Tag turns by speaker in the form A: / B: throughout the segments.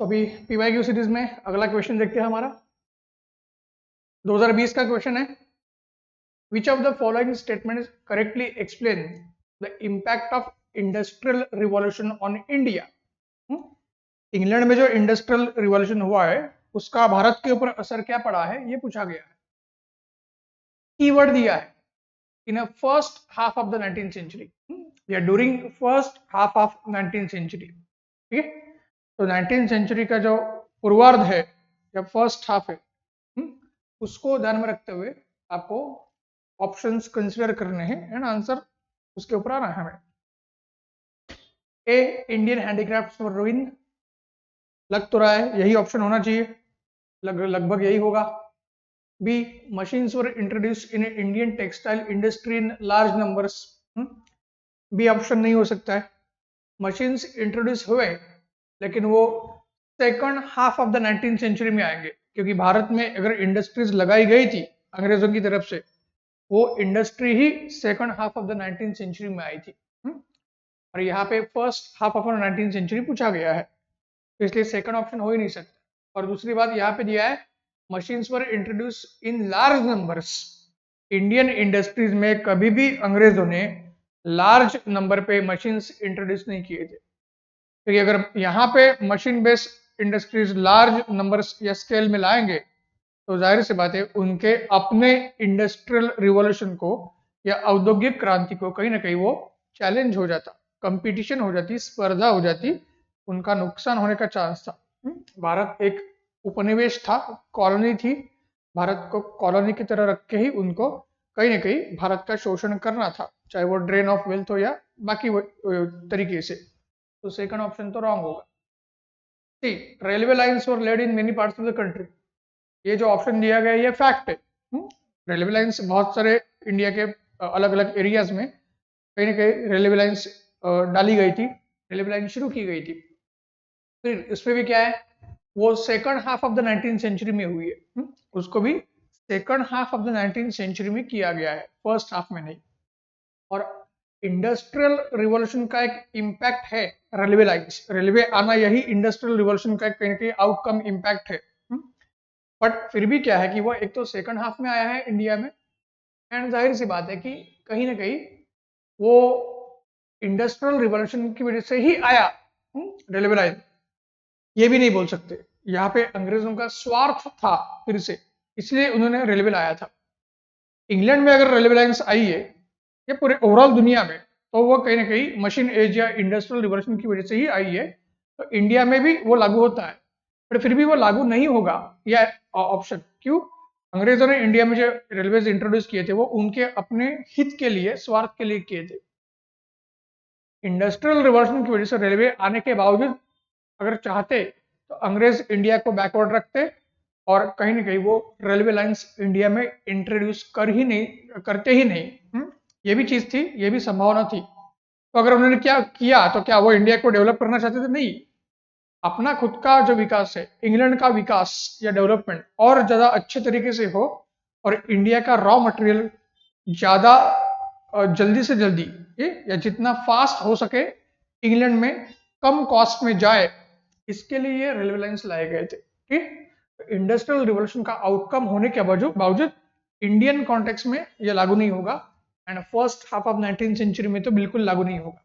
A: तो अभी PYQ series में अगला क्वेश्चन देखते हैं हमारा 2020 का क्वेश्चन है। Which of the following statement correctly explain the impact of industrial revolution on India. England में जो इंडस्ट्रियल रिवॉल्यूशन हुआ है उसका भारत के ऊपर असर क्या पड़ा है ये पूछा गया है। कीवर्ड दिया है in first half of the 19th century या during first half of 19th century. ठीक है, तो 19th सेंचुरी का जो पूर्वार्ध है या फर्स्ट हाफ है उसको ध्यान में रखते हुए आपको ऑप्शंस कंसीडर करने हैं एंड आंसर उसके ऊपर आना है हमें। ए, इंडियन हैंडीक्राफ्ट्स वर रूइंड, लग तो रहा है यही ऑप्शन होना चाहिए, लगभग यही होगा। B, machines were introduced in Indian textile industry in large numbers, B option नहीं हो सकता है। मशीन्स इंट्रोड्यूस हुए लेकिन वो second half of the 19th century में आएंगे, क्योंकि भारत में अगर इंडस्ट्रीज लगाई गई थी अंग्रेजों की तरफ से वो इंडस्ट्री ही second half of the 19th century में आई थी। और यहाँ पे first half of the 19th century पूछा गया है, तो इसलिए सेकंड ऑप्शन हो ही नहीं सकता। और दूसरी बात यहाँ पे दिया है मशीन्स वर इंट्रोड्यूस इन लार्ज नंबर्स। इंडियन इंडस्ट्रीज में कभी भी अंग्रेजों ने लार्ज नंबर पे मशीन्स इंट्रोड्यूस नहीं किए थे, क्योंकि अगर यहाँ पे machine based industries large numbers या स्केल में लाएंगे तो जाहिर सी बात है उनके अपने इंडस्ट्रियल रिवॉल्यूशन को या औद्योगिक क्रांति को कहीं ना कहीं वो चैलेंज हो जाता, कंपटीशन हो जाती, स्पर्धा हो जाती, उनका नुकसान होने का चांस था। भारत एक उपनिवेश था, कॉलोनी थी, भारत को कॉलोनी की तरह रख के ही उनको कहीं ना कहीं भारत का शोषण करना था, चाहे वो ड्रेन ऑफ वेल्थ हो या बाकी तरीके से। तो सेकंड ऑप्शन तो रॉन्ग होगा। C, railway lines were laid in many parts of the country, ये जो ऑप्शन दिया गया है ये फैक्ट है। रेलवे लाइन्स बहुत सारे इंडिया के अलग अलग एरियाज में कहीं ना कहीं रेलवे लाइन्स डाली गई थी, रेलवे लाइन शुरू की गई थी। फिर इसमें भी क्या है, वो second half of the 19th century में हुई है, उसको भी second half of the 19th century में किया गया है, फर्स्ट हाफ में नहीं। और इंडस्ट्रियल रिवॉल्यूशन का एक इम्पैक्ट है रेलवे लाइन्स, रेलवे आना यही इंडस्ट्रियल रिवॉल्यूशन का कहीं ना कहीं आउटकम इम्पैक्ट है। बट फिर भी क्या है कि वो एक तो सेकंड हाफ में आया है इंडिया में, एंड जाहिर सी बात है कि कहीं ना कहीं वो इंडस्ट्रियल रिवॉल्यूशन की वजह से ही आया रेलवे लाइन, ये भी नहीं बोल सकते। यहाँ पे अंग्रेजों का स्वार्थ था फिर से, इसलिए उन्होंने रेलवे लाया था। इंग्लैंड में अगर रेलवे लाइन्स आई है या पूरे ओवरऑल दुनिया में, तो वो कहीं ना कहीं मशीन एज या इंडस्ट्रियल रिवॉल्यूशन की वजह से ही आई है, तो इंडिया में भी वो लागू होता है, बट फिर भी वो लागू नहीं होगा यह ऑप्शन। क्यों? अंग्रेजों ने इंडिया में जो रेलवेज इंट्रोड्यूस किए थे वो उनके अपने हित के लिए, स्वार्थ के लिए किए थे। इंडस्ट्रियल रिवॉल्यूशन की वजह से रेलवे आने के बावजूद अगर चाहते तो अंग्रेज इंडिया को बैकवर्ड रखते और कहीं ना कहीं वो रेलवे लाइंस इंडिया में इंट्रोड्यूस करते ही नहीं। ये भी चीज थी, ये भी संभावना थी। तो अगर उन्होंने क्या किया तो क्या वो इंडिया को डेवलप करना चाहते थे? नहीं, अपना खुद का जो विकास है, इंग्लैंड का विकास या डेवलपमेंट और ज्यादा अच्छे तरीके से हो और इंडिया का रॉ मटेरियल ज्यादा जल्दी से जल्दी या जितना फास्ट हो सके इंग्लैंड में कम कॉस्ट में जाए, इसके लिए ये रेलवे लाइंस लाए गए थे। ठीक, इंडस्ट्रियल रिवॉल्यूशन का आउटकम होने के बावजूद इंडियन कॉन्टेक्स्ट में ये लागू नहीं होगा, and first half of 19th century में तो बिल्कुल लागू नहीं होगा।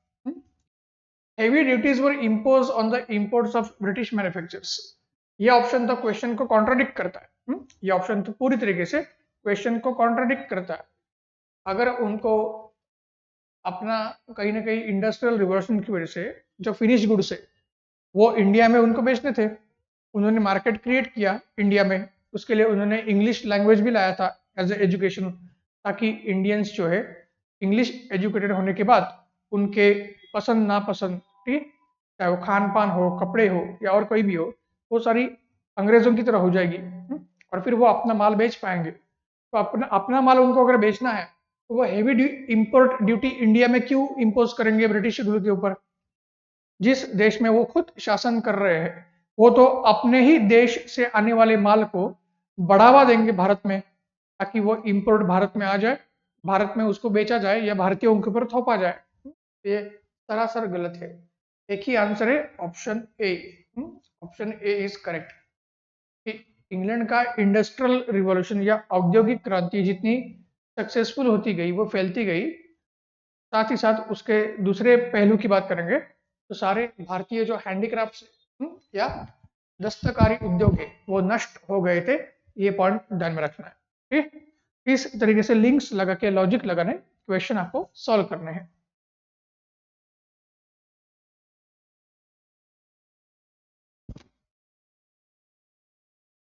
A: Heavy duties were impose on the imports of British manufacturers, ये ऑप्शन तो क्वेश्चन को कॉन्ट्राडिक्ट करता है। ये ऑप्शन तो पूरी तरीके से क्वेश्चन को कॉन्ट्राडिक्ट करता है। अगर उनको अपना कहीं ना कहीं इंडस्ट्रियल रिवॉल्यूशन की वजह से जो फिनिश गुड्स है वो इंडिया में उनको बेचने थे, उन्होंने मार्केट क्रिएट किया इंडिया में, उसके लिए उन्होंने इंग्लिश लैंग्वेज भी लाया था एज ए एजुकेशन, ताकि इंडियंस जो है इंग्लिश एजुकेटेड होने के बाद उनके पसंद नापसंद, ठीक, चाहे वो खान पान हो, कपड़े हो या और कोई भी हो, वो सारी अंग्रेजों की तरह हो जाएगी और फिर वो अपना माल बेच पाएंगे। तो अपना माल उनको अगर बेचना है तो वो हेवी इंपोर्ट ड्यूटी इंडिया में क्यों इंपोज करेंगे ब्रिटिश रूल के ऊपर? जिस देश में वो खुद शासन कर रहे हैं वो तो अपने ही देश से आने वाले माल को बढ़ावा देंगे भारत में, ताकि वो इंपोर्ट भारत में आ जाए, भारत में उसको बेचा जाए या भारतीयों के ऊपर थोपा जाए। ये सरासर गलत है। एक ही आंसर है option A. Option A is correct. England का इंडस्ट्रियल रिवॉल्यूशन या औद्योगिक क्रांति जितनी सक्सेसफुल होती गई, वो फैलती गई, साथ ही साथ उसके दूसरे पहलू की बात करेंगे तो सारे भारतीय जो हैंडीक्राफ्ट या दस्तकारी उद्योग है वो नष्ट हो गए थे। ये पॉइंट ध्यान में रखना है। ठीक, इस तरीके से लिंक्स लगा के, लॉजिक लगाने क्वेश्चन आपको सॉल्व करने हैं।